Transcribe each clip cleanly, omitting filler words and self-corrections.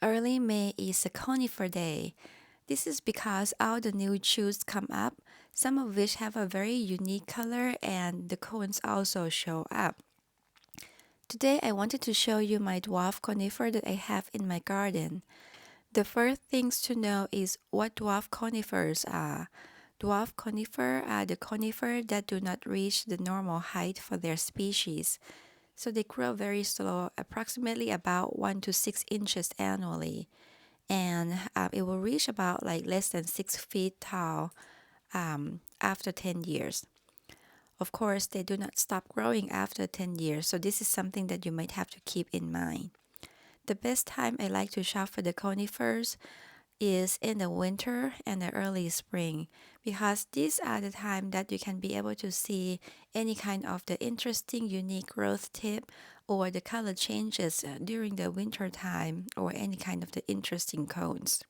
Early May is a Conifer day. This is because all the new shoots come up, some of which have a very unique color, and the cones also show up. Today I wanted to show you my dwarf conifer that I have in my garden. The first things to know is what dwarf conifers are. Dwarf conifer are the conifer that do not reach the normal height for their species, so they grow very slow, approximately about 1 to 6 inches annually, and it will reach about like less than 6 feet tall after 10 years. Of course, they do not stop growing after 10 years, so this is something that you might have to keep in mind. The best time I like to shop for the conifers is in the winter and the early spring, because these are the time that you can be able to see any kind of the interesting unique growth tip or the color changes during the winter time, or any kind of the interesting cones.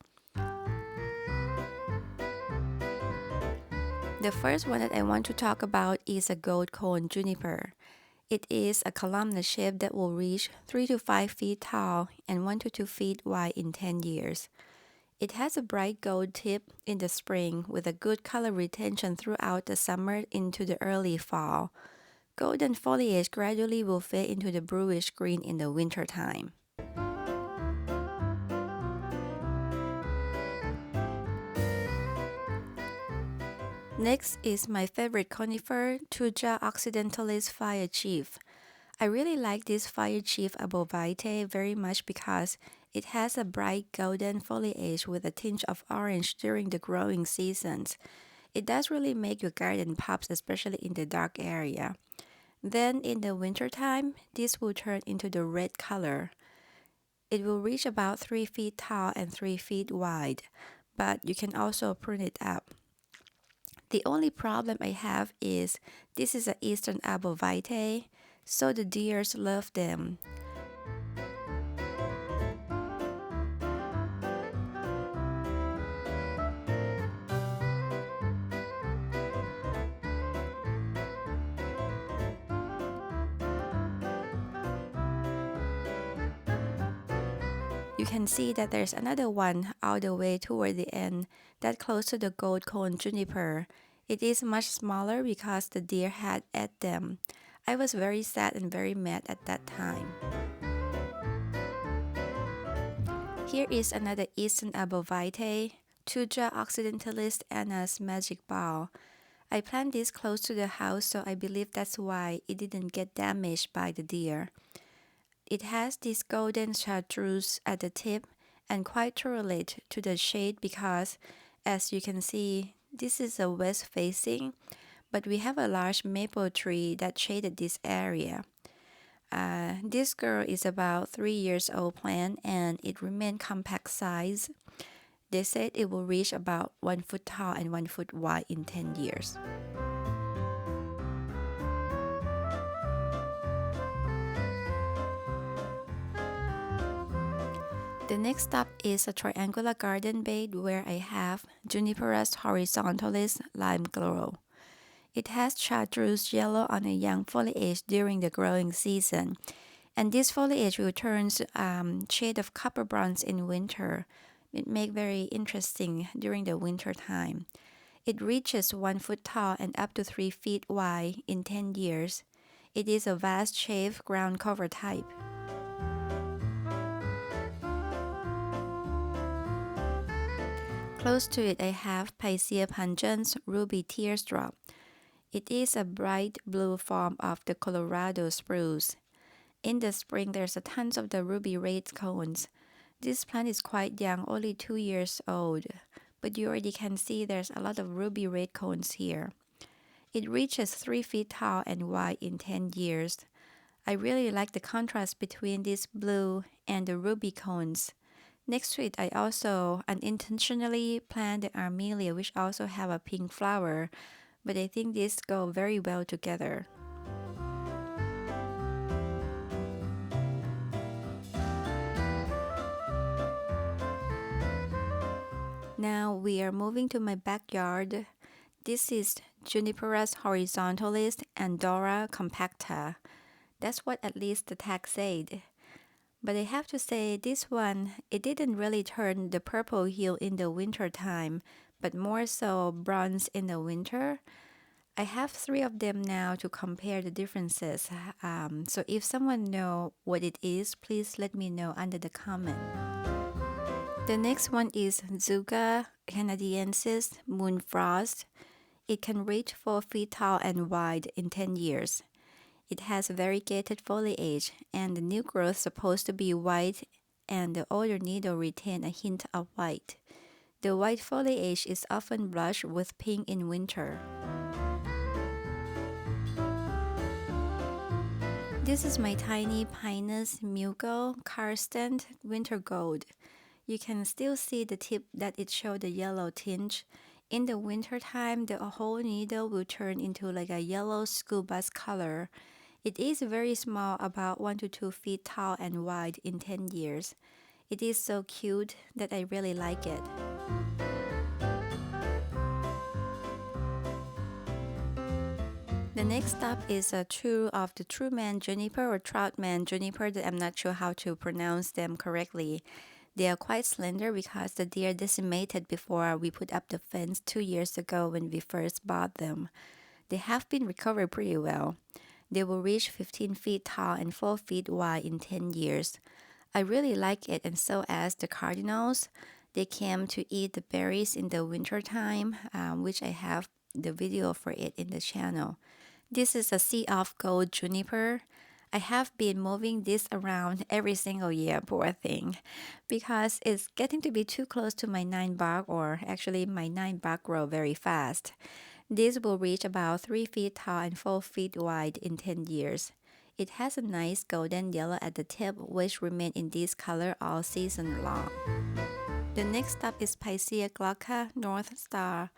The first one that I want to talk about is a gold cone juniper. It is a columnar shape that will reach 3 to 5 feet tall and 1 to 2 feet wide in 10 years. It has a bright gold tip in the spring with a good color retention throughout the summer into the early fall. Golden foliage gradually will fade into the bluish green in the winter time. Next is my favorite conifer, Thuja occidentalis fire chief. I really like this fire chief arborvitae very much because it has a bright golden foliage with a tinge of orange during the growing seasons. It does really make your garden pop, especially in the dark area. Then in the wintertime, this will turn into the red color. It will reach about 3 feet tall and 3 feet wide, but you can also prune it up. The only problem I have is this is an eastern arborvitae, so the deers love them. You can see that there's another one all the way toward the end that close to the gold cone juniper. It is much smaller because the deer had ate them. I was very sad and very mad at that time. Here is another eastern arborvitae, Thuja occidentalis anna's magic ball. I planted this close to the house, so I believe that's why it didn't get damaged by the deer. It has this golden chartreuse at the tip and quite relate to the shade because, as you can see, this is a west facing, but we have a large maple tree that shaded this area. This girl is about 3 years old plant and it remained compact size. They said it will reach about 1 foot tall and 1 foot wide in 10 years. The next stop is a triangular garden bed where I have Juniperus horizontalis lime glow. It has chartreuse yellow on a young foliage during the growing season, and this foliage will turn shade of copper bronze in winter. It makes very interesting during the winter time. It reaches 1 foot tall and up to 3 feet wide in 10 years. It is a vast shade ground cover type. Close to it I have Picea pungens ruby teardrop. It is a bright blue form of the Colorado spruce. In the spring there's a tons of the ruby red cones. This plant is quite young, only 2 years old, but you already can see there's a lot of ruby red cones here. It reaches 3 feet tall and wide in 10 years. I really like the contrast between this blue and the ruby cones. Next to it, I also unintentionally plant the armelia, which also have a pink flower, but I think these go very well together. Now we are moving to my backyard. This is Juniperus horizontalis and Dora compacta. That's what at least the tag said. But I have to say, this one, it didn't really turn the purple hue in the winter time, but more so bronze in the winter. I have three of them now to compare the differences. So if someone know what it is, please let me know under the comment. The next one is Zuga canadiensis moonfrost. It can reach 4 feet tall and wide in 10 years. It has variegated foliage, and the new growth supposed to be white, and the older needle retain a hint of white. The white foliage is often blushed with pink in winter. This is my tiny Pinus mugo Karsten winter gold. You can still see the tip that it showed a yellow tinge. In the winter time, the whole needle will turn into like a yellow school bus color. It is very small, about 1 to 2 feet tall and wide in 10 years. It is so cute that I really like it. The next stop is a true of the true man juniper or trout man juniper that I'm not sure how to pronounce them correctly. They are quite slender because the deer decimated before we put up the fence 2 years ago when we first bought them. They have been recovered pretty well. They will reach 15 feet tall and 4 feet wide in 10 years. I really like it, and so as the cardinals. They came to eat the berries in the winter time, which I have the video for it in the channel. This is a sea of gold juniper. I have been moving this around every single year, poor thing, because it's getting to be too close to my 9 bark, or actually my 9 bark grow very fast. This will reach about 3 feet tall and 4 feet wide in 10 years. It has a nice golden yellow at the tip, which remain in this color all season long. The next stop is Picea glauca North Star.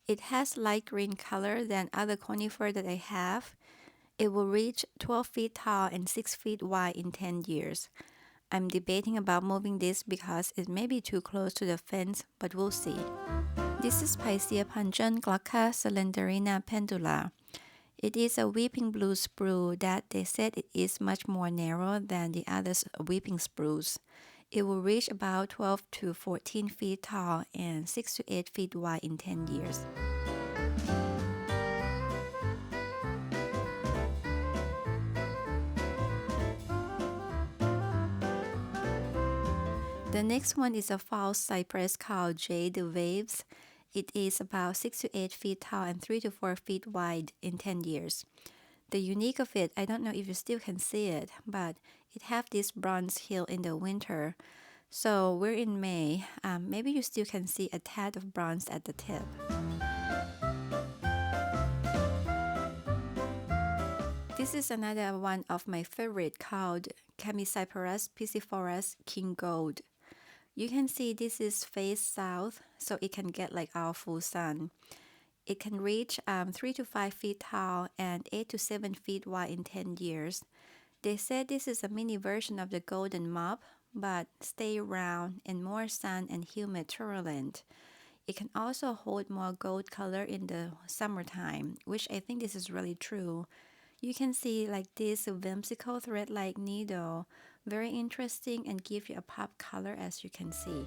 It has light green color than other conifer that I have. It will reach 12 feet tall and 6 feet wide in 10 years. I'm debating about moving this because it may be too close to the fence, but we'll see. This is Picea pungent glauca Cylindrina pendula. It is a weeping blue spruce that they said it is much more narrow than the other weeping spruce. It will reach about 12 to 14 feet tall and 6 to 8 feet wide in 10 years. The next one is a false cypress called Jade Waves. It is about 6 to 8 feet tall and 3 to 4 feet wide in 10 years. The unique of it, I don't know if you still can see it, but it have this bronze hue in the winter. So we're in May. Maybe you still can see a tad of bronze at the tip. This is another one of my favorite called Chamaecyparis pisciforus King Gold. You can see this is face south, so it can get like our full sun. It can reach 3 to 5 feet tall and 8 to 7 feet wide in 10 years. They said this is a mini version of the golden mop, but stay round and more sun and humid tolerant. It can also hold more gold color in the summertime, which I think this is really true. You can see like this whimsical thread-like needle, very interesting and give you a pop color as you can see.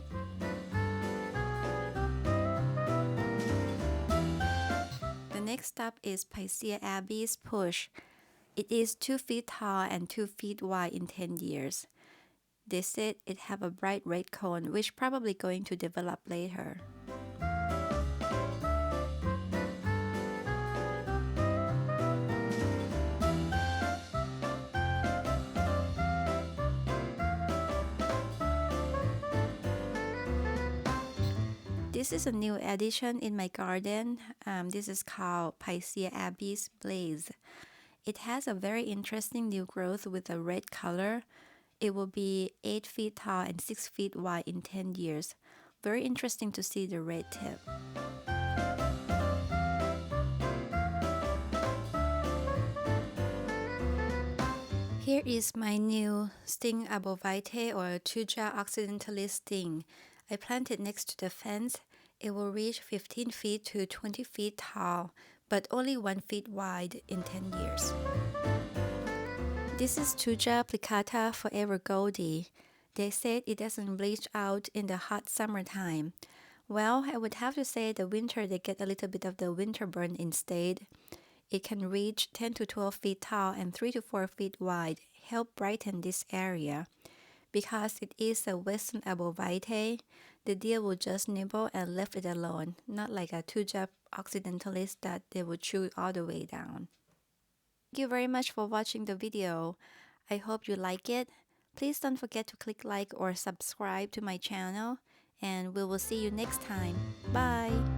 The next stop is Picea abies push. It is 2 feet tall and 2 feet wide in 10 years. They said it have a bright red cone, which probably going to develop later. This is a new addition in my garden. This is called Picea abies blaze. It has a very interesting new growth with a red color. It will be 8 feet tall and 6 feet wide in 10 years. Very interesting to see the red tip. Here is my new sting arbovitae or Thuja occidentalis sting. I planted next to the fence. It will reach 15 feet to 20 feet tall, but only 1 feet wide in 10 years. This is Tuja plicata forever goldie. They said it doesn't bleach out in the hot summertime. Well, I would have to say the winter they get a little bit of the winter burn instead. It can reach 10 to 12 feet tall and 3 to 4 feet wide, help brighten this area. Because it is a western arborvitae, the deer will just nibble and leave it alone, not like a Tuja occidentalis that they will chew all the way down. Thank you very much for watching the video. I hope you like it. Please don't forget to click like or subscribe to my channel, and we will see you next time. Bye!